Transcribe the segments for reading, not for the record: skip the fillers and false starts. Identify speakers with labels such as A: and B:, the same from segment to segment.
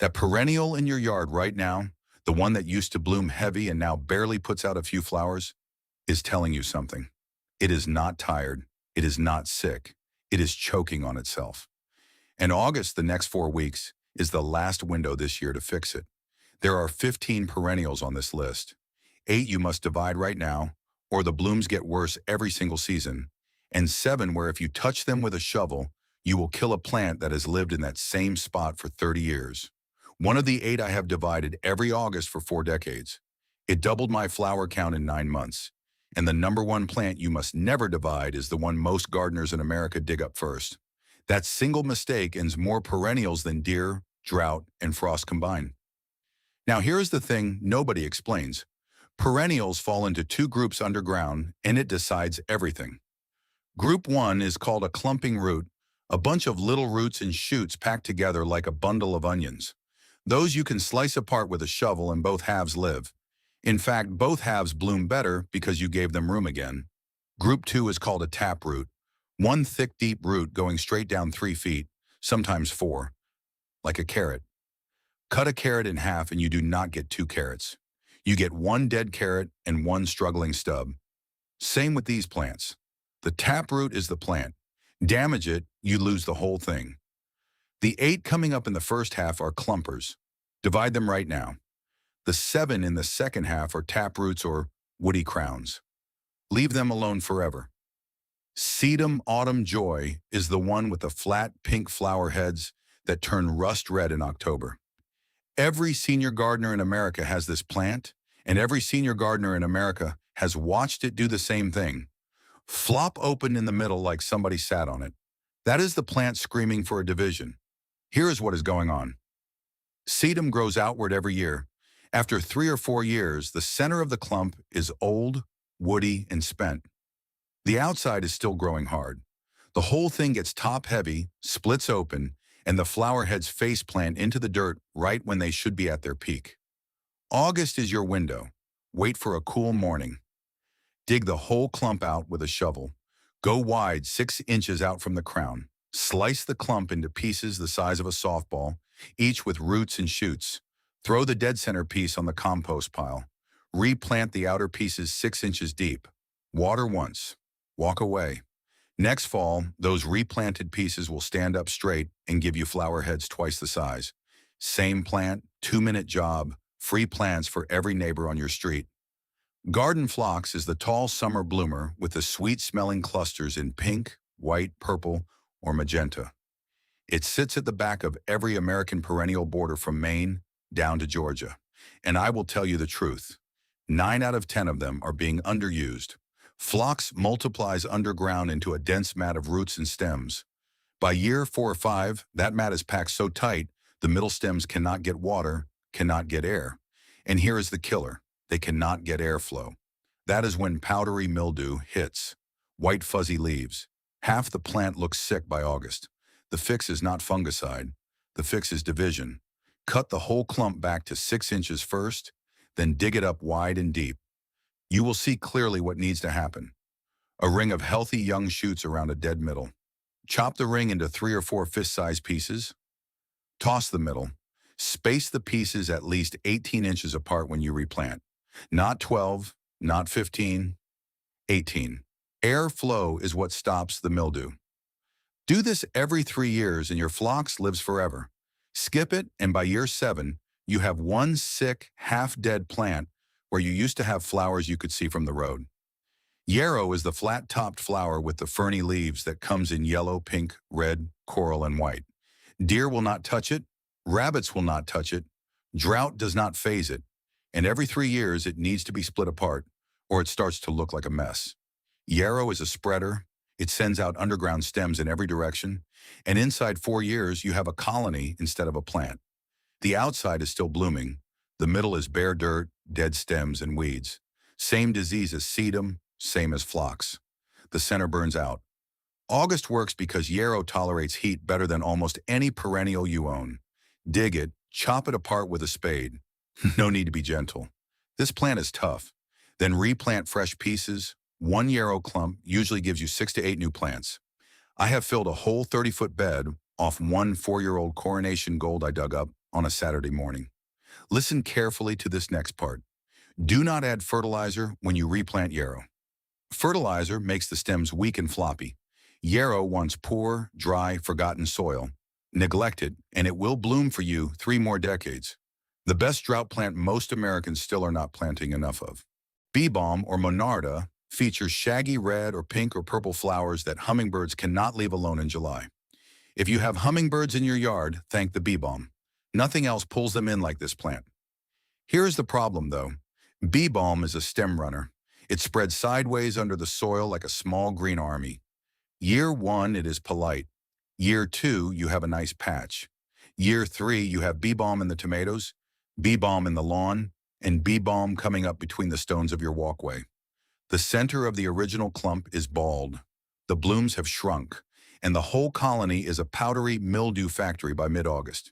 A: That perennial in your yard right now, the one that used to bloom heavy and now barely puts out a few flowers, is telling you something. It is not tired. It is not sick. It is choking on itself. And August, the next 4 weeks, is the last window this year to fix it. There are 15 perennials on this list. 8 you must divide right now, or the blooms get worse every single season, and 7 where if you touch them with a shovel, you will kill a plant that has lived in that same spot for 30 years. One of the 8 I have divided every August for 4 decades. It doubled my flower count in 9 months. And the number one plant you must never divide is the one most gardeners in America dig up first. That single mistake ends more perennials than deer, drought, and frost combined. Now here's the thing nobody explains. Perennials fall into 2 groups underground, and it decides everything. Group 1 is called a clumping root, a bunch of little roots and shoots packed together like a bundle of onions. Those you can slice apart with a shovel and both halves live. In fact, both halves bloom better because you gave them room again. Group 2 is called a taproot, one thick, deep root going straight down 3 feet, sometimes 4, like a carrot. Cut a carrot in half and you do not get 2 carrots. You get 1 dead carrot and 1 struggling stub. Same with these plants. The taproot is the plant. Damage it, you lose the whole thing. The 8 coming up in the first half are clumpers. Divide them right now. The 7 in the second half are taproots or woody crowns. Leave them alone forever. Sedum autumn joy is the one with the flat pink flower heads that turn rust red in October. Every senior gardener in America has this plant, and every senior gardener in America has watched it do the same thing. Flop open in the middle like somebody sat on it. That is the plant screaming for a division. Here is what is going on. Sedum grows outward every year. After 3 or 4 years, the center of the clump is old, woody, and spent. The outside is still growing hard. The whole thing gets top-heavy, splits open, and the flower heads face plant into the dirt right when they should be at their peak. August is your window. Wait for a cool morning. Dig the whole clump out with a shovel. Go wide 6 inches out from the crown. Slice the clump into pieces the size of a softball, each with roots and shoots. Throw the dead center piece on the compost pile. Replant the outer pieces 6 inches deep. Water once. Walk away. Next fall, those replanted pieces will stand up straight and give you flower heads twice the size. Same plant, 2-minute job, free plants for every neighbor on your street. Garden phlox is the tall summer bloomer with the sweet-smelling clusters in pink, white, purple, or magenta. It sits at the back of every American perennial border from Maine down to Georgia. And I will tell you the truth. 9 out of 10 of them are being underused. Phlox multiplies underground into a dense mat of roots and stems. By year 4 or 5, that mat is packed so tight, the middle stems cannot get water, cannot get air. And here is the killer. They cannot get airflow. That is when powdery mildew hits. White fuzzy leaves. Half the plant looks sick by August. The fix is not fungicide. The fix is division. Cut the whole clump back to 6 inches first, then dig it up wide and deep. You will see clearly what needs to happen. A ring of healthy young shoots around a dead middle. Chop the ring into 3 or 4 fist-sized pieces. Toss the middle. Space the pieces at least 18 inches apart when you replant. Not 12, not 15, 18. Air flow is what stops the mildew. Do this every 3 years and your phlox lives forever. Skip it, and by year 7, you have one sick, half-dead plant where you used to have flowers you could see from the road. Yarrow is the flat-topped flower with the ferny leaves that comes in yellow, pink, red, coral, and white. Deer will not touch it. Rabbits will not touch it. Drought does not faze it. And every 3 years, it needs to be split apart, or it starts to look like a mess. Yarrow is a spreader. It sends out underground stems in every direction, and inside 4 years, you have a colony instead of a plant. The outside is still blooming. The middle is bare dirt, dead stems, and weeds. Same disease as sedum, same as phlox. The center burns out. August works because yarrow tolerates heat better than almost any perennial you own. Dig it, chop it apart with a spade. No need to be gentle. This plant is tough. Then replant fresh pieces. 1 yarrow clump usually gives you 6 to 8 new plants. I have filled a whole 30-foot bed off 1 4-year-old Coronation Gold I dug up on a Saturday morning. Listen carefully to this next part. Do not add fertilizer when you replant yarrow. Fertilizer makes the stems weak and floppy. Yarrow wants poor, dry, forgotten soil. Neglect it, and it will bloom for you 3 more decades. The best drought plant most Americans still are not planting enough of. Bee balm or monarda features shaggy red or pink or purple flowers that hummingbirds cannot leave alone in July. If you have hummingbirds in your yard, thank the bee balm. Nothing else pulls them in like this plant. Here is the problem, though. Bee balm is a stem runner. It spreads sideways under the soil like a small green army. Year 1, it is polite. Year 2, you have a nice patch. Year 3, you have bee balm in the tomatoes, bee balm in the lawn, and bee balm coming up between the stones of your walkway. The center of the original clump is bald. The blooms have shrunk, and the whole colony is a powdery mildew factory by mid-August.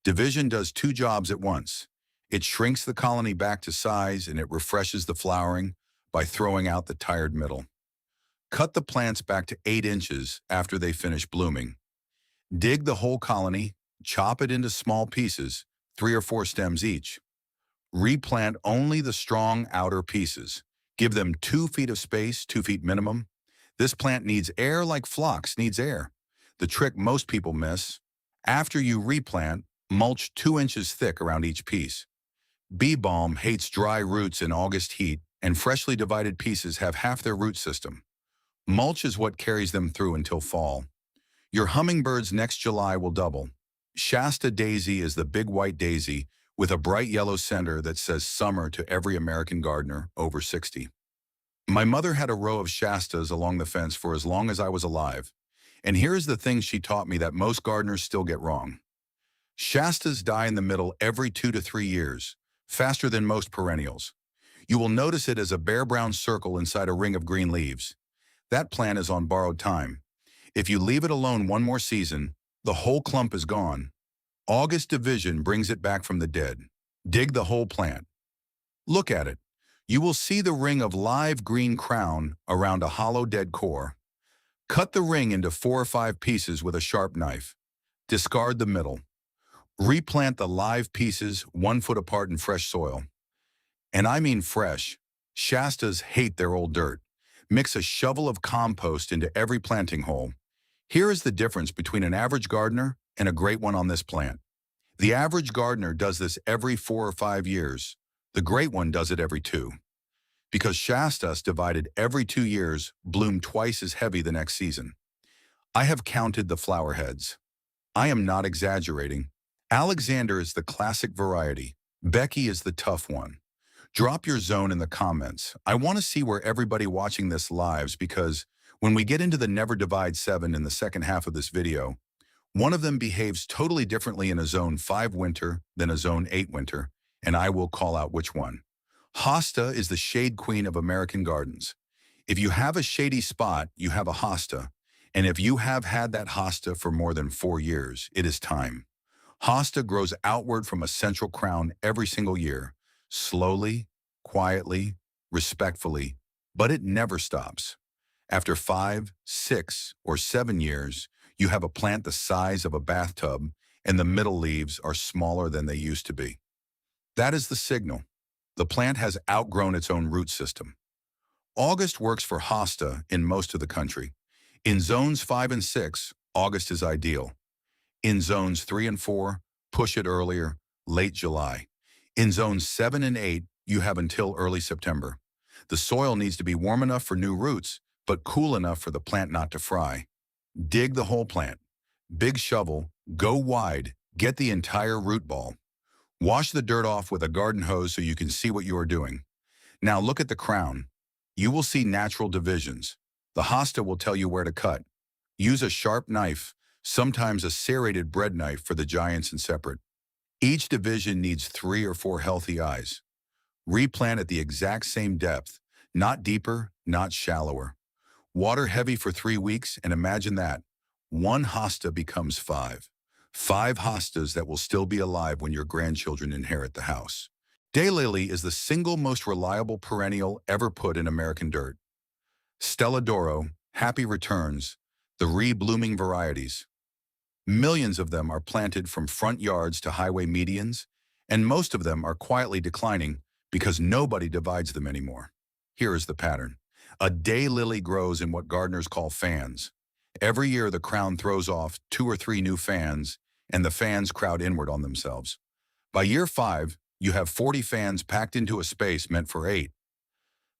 A: Division does 2 jobs at once. It shrinks the colony back to size and it refreshes the flowering by throwing out the tired middle. Cut the plants back to 8 inches after they finish blooming. Dig the whole colony, chop it into small pieces, 3 or 4 stems each. Replant only the strong outer pieces. Give them 2 feet of space, 2 feet minimum. This plant needs air like phlox needs air. The trick most people miss: after you replant, mulch 2 inches thick around each piece. Bee balm hates dry roots in August heat, and freshly divided pieces have half their root system. Mulch is what carries them through until fall. Your hummingbirds next July will double. Shasta daisy is the big white daisy with a bright yellow center that says summer to every American gardener over 60. My mother had a row of Shastas along the fence for as long as I was alive, and here's the thing she taught me that most gardeners still get wrong. Shastas die in the middle every 2 to 3 years, faster than most perennials. You will notice it as a bare brown circle inside a ring of green leaves. That plant is on borrowed time. If you leave it alone 1 more season, the whole clump is gone. August division brings it back from the dead. Dig the whole plant. Look at it. You will see the ring of live green crown around a hollow dead core. Cut the ring into 4 or 5 pieces with a sharp knife. Discard the middle. Replant the live pieces 1 foot apart in fresh soil. And I mean fresh. Shastas hate their old dirt. Mix a shovel of compost into every planting hole. Here is the difference between an average gardener and a great one on this plant. The average gardener does this every 4 or 5 years. The great one does it every 2. Because Shastas divided every 2 years bloom twice as heavy the next season. I have counted the flower heads. I am not exaggerating. Alexander is the classic variety. Becky is the tough one. Drop your zone in the comments. I want to see where everybody watching this lives, because when we get into the Never Divide 7 in the second half of this video, one of them behaves totally differently in a zone 5 winter than a zone 8 winter, and I will call out which one. Hosta is the shade queen of American gardens. If you have a shady spot, you have a hosta, and if you have had that hosta for more than 4 years, it is time. Hosta grows outward from a central crown every single year, slowly, quietly, respectfully, but it never stops. After 5, 6, or 7 years, you have a plant the size of a bathtub, and the middle leaves are smaller than they used to be. That is the signal. The plant has outgrown its own root system. August works for hosta in most of the country. In zones 5 and 6, August is ideal. In zones 3 and 4, push it earlier, late July. In zones 7 and 8, you have until early September. The soil needs to be warm enough for new roots, but cool enough for the plant not to fry. Dig the whole plant. Big shovel, go wide, get the entire root ball. Wash the dirt off with a garden hose so you can see what you are doing. Now look at the crown. You will see natural divisions. The hosta will tell you where to cut. Use a sharp knife, sometimes a serrated bread knife for the giants and separate. Each division needs 3 or 4 healthy eyes. Replant at the exact same depth, not deeper, not shallower. Water heavy for 3 weeks, and imagine that. 1 hosta becomes 5. 5 hostas that will still be alive when your grandchildren inherit the house. Daylily is the single most reliable perennial ever put in American dirt. Stella d'Oro, Happy Returns, the re-blooming varieties. Millions of them are planted from front yards to highway medians, and most of them are quietly declining because nobody divides them anymore. Here is the pattern. A daylily grows in what gardeners call fans. Every year the crown throws off 2 or 3 new fans, and the fans crowd inward on themselves. By year 5, you have 40 fans packed into a space meant for 8.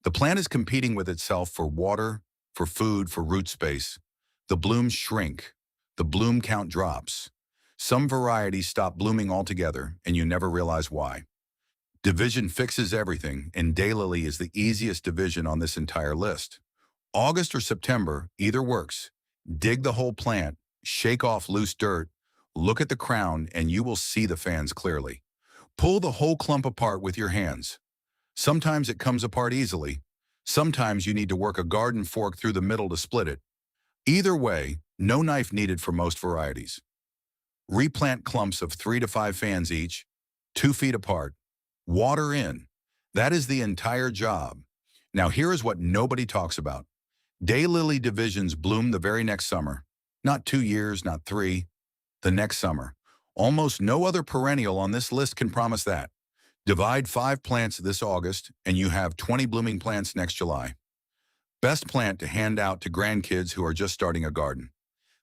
A: The plant is competing with itself for water, for food, for root space. The blooms shrink. The bloom count drops. Some varieties stop blooming altogether, and you never realize why. Division fixes everything, and daylily is the easiest division on this entire list. August or September, either works. Dig the whole plant, shake off loose dirt, look at the crown, and you will see the fans clearly. Pull the whole clump apart with your hands. Sometimes it comes apart easily. Sometimes you need to work a garden fork through the middle to split it. Either way, no knife needed for most varieties. Replant clumps of 3 to 5 fans each, 2 feet apart. Water in. That is the entire job. Now here is what nobody talks about. Daylily divisions bloom the very next summer. Not 2 years, not 3. The next summer. Almost no other perennial on this list can promise that. Divide 5 plants this August, and you have 20 blooming plants next July. Best plant to hand out to grandkids who are just starting a garden.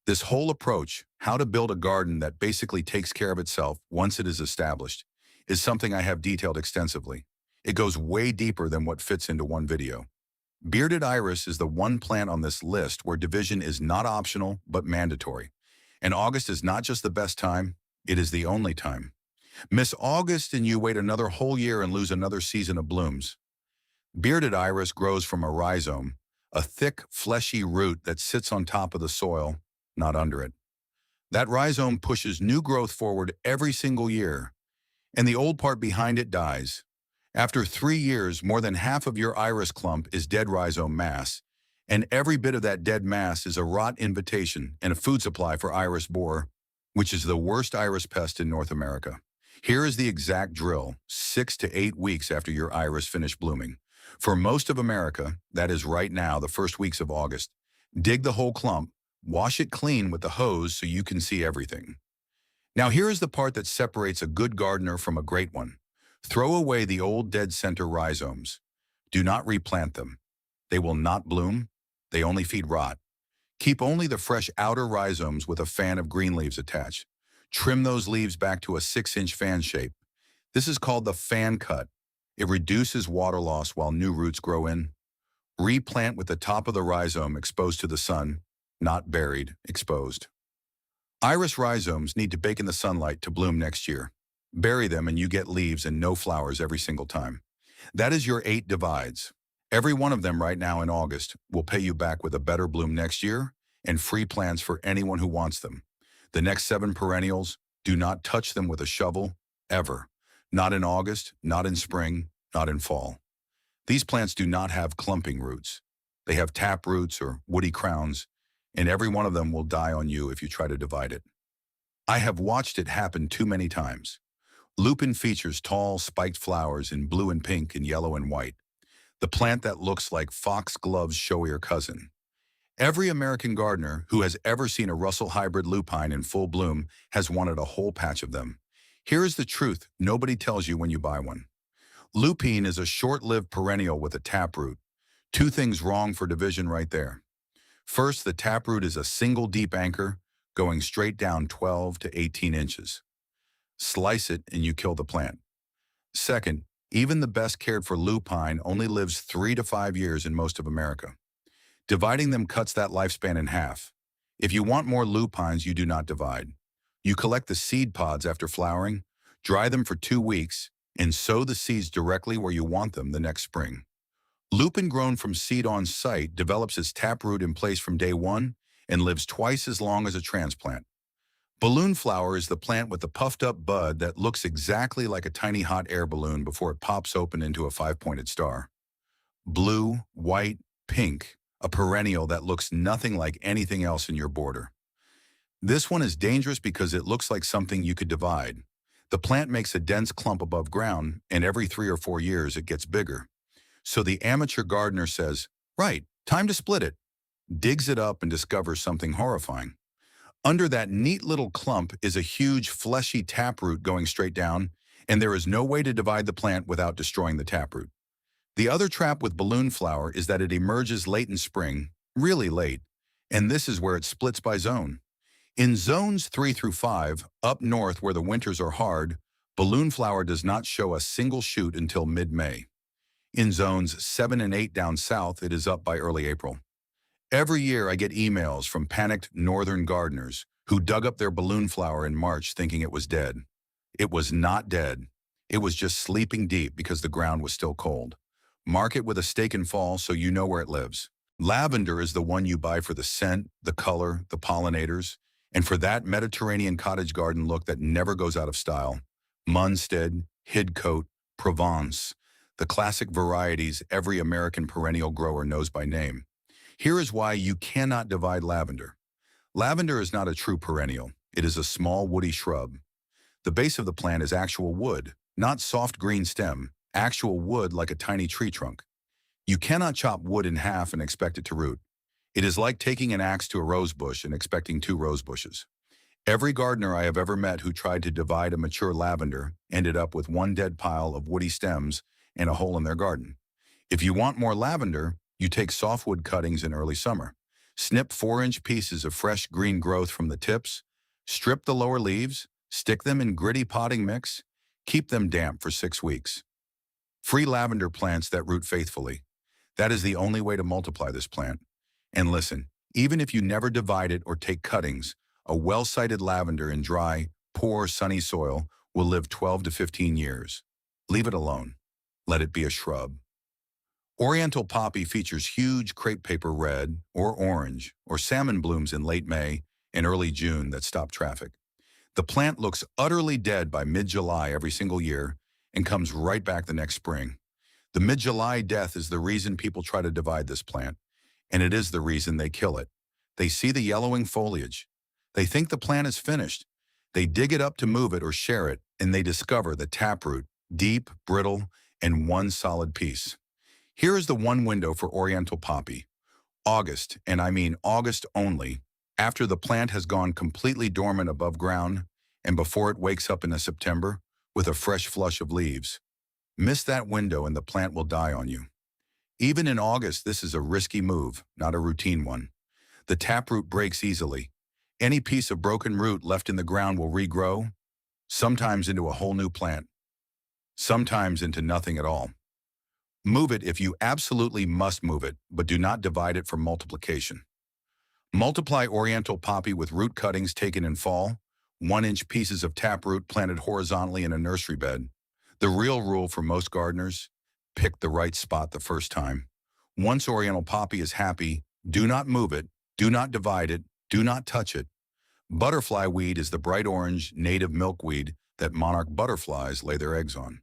A: This whole approach, how to build a garden that basically takes care of itself once it is established, is something I have detailed extensively. It goes way deeper than what fits into one video. Bearded iris is the one plant on this list where division is not optional but mandatory. And August is not just the best time, it is the only time. Miss August and you wait another whole year and lose another season of blooms. Bearded iris grows from a rhizome, a thick, fleshy root that sits on top of the soil, not under it. That rhizome pushes new growth forward every single year, and the old part behind it dies. After 3 years, more than half of your iris clump is dead rhizome mass, and every bit of that dead mass is a rot invitation and a food supply for iris borer, which is the worst iris pest in North America. Here is the exact drill, 6 to 8 weeks after your iris finished blooming. For most of America, that is right now, the first weeks of August, dig the whole clump, wash it clean with the hose so you can see everything. Now here is the part that separates a good gardener from a great one. Throw away the old dead center rhizomes. Do not replant them. They will not bloom. They only feed rot. Keep only the fresh outer rhizomes with a fan of green leaves attached. Trim those leaves back to a 6-inch fan shape. This is called the fan cut. It reduces water loss while new roots grow in. Replant with the top of the rhizome exposed to the sun, not buried, exposed. Iris rhizomes need to bake in the sunlight to bloom next year. Bury them and you get leaves and no flowers every single time. That is your 8 divides. Every one of them right now in August will pay you back with a better bloom next year and free plants for anyone who wants them. The next 7 perennials, do not touch them with a shovel, ever. Not in August, not in spring, not in fall. These plants do not have clumping roots. They have tap roots or woody crowns, and every one of them will die on you if you try to divide it. I have watched it happen too many times. Lupin features tall, spiked flowers in blue and pink and yellow and white. The plant that looks like foxglove's showier cousin. Every American gardener who has ever seen a Russell hybrid lupine in full bloom has wanted a whole patch of them. Here is the truth nobody tells you when you buy one. Lupine is a short-lived perennial with a taproot. 2 things wrong for division right there. First, the taproot is a single deep anchor going straight down 12 to 18 inches. Slice it and you kill the plant. Second, even the best cared for lupine only lives 3 to 5 years in most of America. Dividing them cuts that lifespan in half. If you want more lupines, you do not divide. You collect the seed pods after flowering, dry them for 2 weeks, and sow the seeds directly where you want them the next spring. Lupin grown from seed on site develops its taproot in place from day 1 and lives twice as long as a transplant. Balloon flower is the plant with the puffed up bud that looks exactly like a tiny hot air balloon before it pops open into a 5-pointed star. Blue, white, pink, a perennial that looks nothing like anything else in your border. This one is dangerous because it looks like something you could divide. The plant makes a dense clump above ground, and every 3 or 4 years it gets bigger. So the amateur gardener says, right, time to split it, digs it up and discovers something horrifying. Under that neat little clump is a huge fleshy taproot going straight down, and there is no way to divide the plant without destroying the taproot. The other trap with balloon flower is that it emerges late in spring, really late, and this is where it splits by zone. In zones 3 through 5, up north where the winters are hard, balloon flower does not show a single shoot until mid-May. In zones 7 and 8 down south, it is up by early April. Every year I get emails from panicked northern gardeners who dug up their balloon flower in March thinking it was dead. It was not dead. It was just sleeping deep because the ground was still cold. Mark it with a stake and fall so you know where it lives. Lavender is the one you buy for the scent, the color, the pollinators, and for that Mediterranean cottage garden look that never goes out of style. Munstead, Hidcote, Provence, the classic varieties every American perennial grower knows by name. Here is why you cannot divide lavender. Lavender is not a true perennial. It is a small woody shrub. The base of the plant is actual wood, not soft green stem, actual wood like a tiny tree trunk. You cannot chop wood in half and expect it to root. It is like taking an axe to a rose bush and expecting two rose bushes. Every gardener I have ever met who tried to divide a mature lavender ended up with one dead pile of woody stems and a hole in their garden. If you want more lavender, you take softwood cuttings in early summer. Snip 4-inch pieces of fresh green growth from the tips, strip the lower leaves, stick them in gritty potting mix, keep them damp for 6 weeks. Free lavender plants that root faithfully. That is the only way to multiply this plant. And listen, even if you never divide it or take cuttings, a well-sited lavender in dry, poor, sunny soil will live 12 to 15 years. Leave it alone. Let it be a shrub. Oriental poppy features huge crepe paper red or orange or salmon blooms in late May and early June that stop traffic. The plant looks utterly dead by mid-July every single year and comes right back the next spring. The mid-July death is the reason people try to divide this plant, and it is the reason they kill it. They see the yellowing foliage. They think the plant is finished. They dig it up to move it or share it, and they discover the taproot, deep, brittle, and one solid piece. Here is the one window for Oriental poppy. August, and I mean August only, after the plant has gone completely dormant above ground and before it wakes up in September with a fresh flush of leaves. Miss that window and the plant will die on you. Even in August, this is a risky move, not a routine one. The taproot breaks easily. Any piece of broken root left in the ground will regrow, sometimes into a whole new plant, sometimes into nothing at all. Move it if you absolutely must move it, but do not divide it for multiplication. Multiply Oriental poppy with root cuttings taken in fall, 1-inch pieces of taproot planted horizontally in a nursery bed. The real rule for most gardeners: pick the right spot the first time. Once Oriental poppy is happy, do not move it, do not divide it, do not touch it. Butterfly weed is the bright orange native milkweed that monarch butterflies lay their eggs on.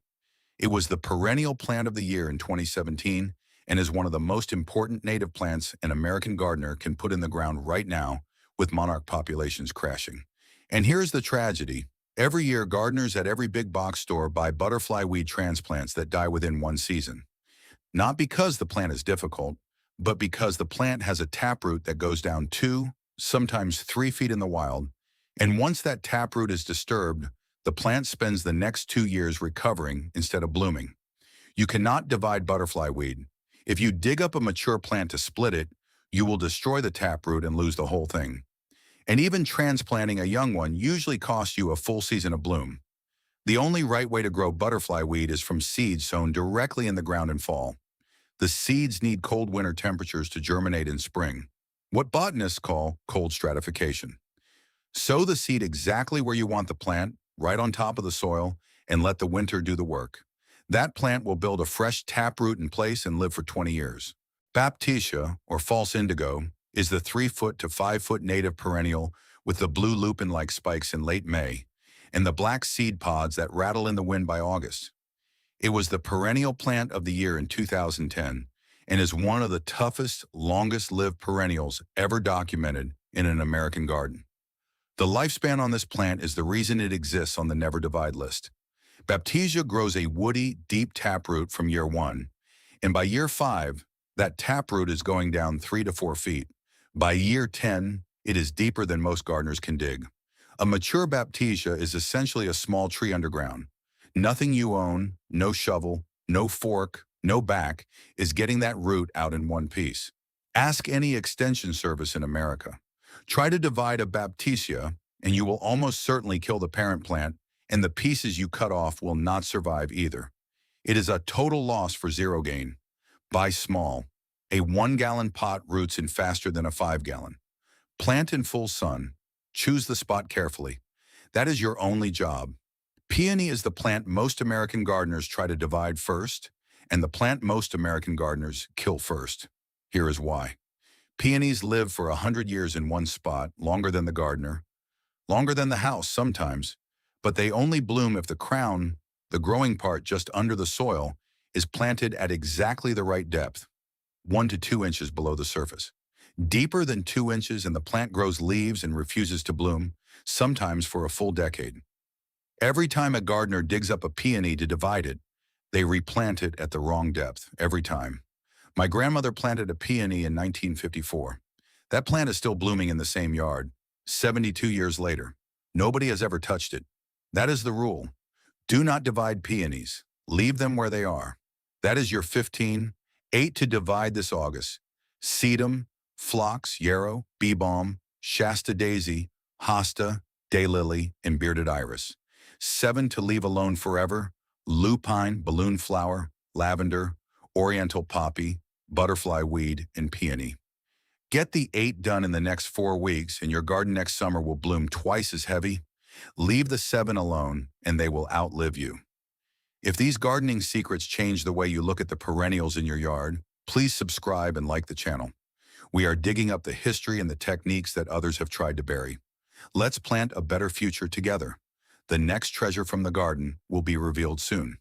A: It was the perennial plant of the year in 2017 and is one of the most important native plants an American gardener can put in the ground right now with monarch populations crashing. And here's the tragedy. Every year, gardeners at every big box store buy butterfly weed transplants that die within one season. Not because the plant is difficult, but because the plant has a taproot that goes down 2, sometimes 3 feet in the wild, and once that taproot is disturbed, the plant spends the next 2 years recovering instead of blooming. You cannot divide butterfly weed. If you dig up a mature plant to split it, you will destroy the taproot and lose the whole thing. And even transplanting a young one usually costs you a full season of bloom. The only right way to grow butterfly weed is from seeds sown directly in the ground in fall. The seeds need cold winter temperatures to germinate in spring, what botanists call cold stratification. Sow the seed exactly where you want the plant, right on top of the soil, and let the winter do the work. That plant will build a fresh taproot in place and live for 20 years. Baptisia, or false indigo, is the 3-foot to 5-foot native perennial with the blue lupin-like spikes in late May and the black seed pods that rattle in the wind by August. It was the perennial plant of the year in 2010 and is one of the toughest, longest-lived perennials ever documented in an American garden. The lifespan on this plant is the reason it exists on the Never Divide list. Baptisia grows a woody, deep taproot from year 1, and by year 5, that taproot is going down 3 to 4 feet. By year 10, It is deeper than most gardeners can dig. A mature baptisia is essentially a small tree underground. Nothing you own, no shovel, no fork, no back, is getting that root out in one piece. Ask any extension service in America. Try to divide a baptisia, and you will almost certainly kill the parent plant, and the pieces you cut off will not survive either. It is a total loss for zero gain. Buy small. A 1-gallon pot roots in faster than a 5-gallon. Plant in full sun. Choose the spot carefully. That is your only job. Peony is the plant most American gardeners try to divide first, and the plant most American gardeners kill first. Here is why. Peonies live for 100 years in one spot, longer than the gardener, longer than the house sometimes, but they only bloom if the crown, the growing part just under the soil, is planted at exactly the right depth, 1 to 2 inches below the surface. Deeper than 2 inches and the plant grows leaves and refuses to bloom, sometimes for a full decade. Every time a gardener digs up a peony to divide it, they replant it at the wrong depth, every time. My grandmother planted a peony in 1954. That plant is still blooming in the same yard, 72 years later. Nobody has ever touched it. That is the rule. Do not divide peonies. Leave them where they are. That is your 15. 8 to divide this August. Sedum, phlox, yarrow, bee balm, Shasta daisy, hosta, daylily, and bearded iris. 7 to leave alone forever. Lupine, balloon flower, lavender, oriental poppy, butterfly weed, and peony. Get the 8 done in the next 4 weeks, and your garden next summer will bloom twice as heavy. Leave the 7 alone, and they will outlive you. If these gardening secrets change the way you look at the perennials in your yard, please subscribe and like the channel. We are digging up the history and the techniques that others have tried to bury. Let's plant a better future together. The next treasure from the garden will be revealed soon.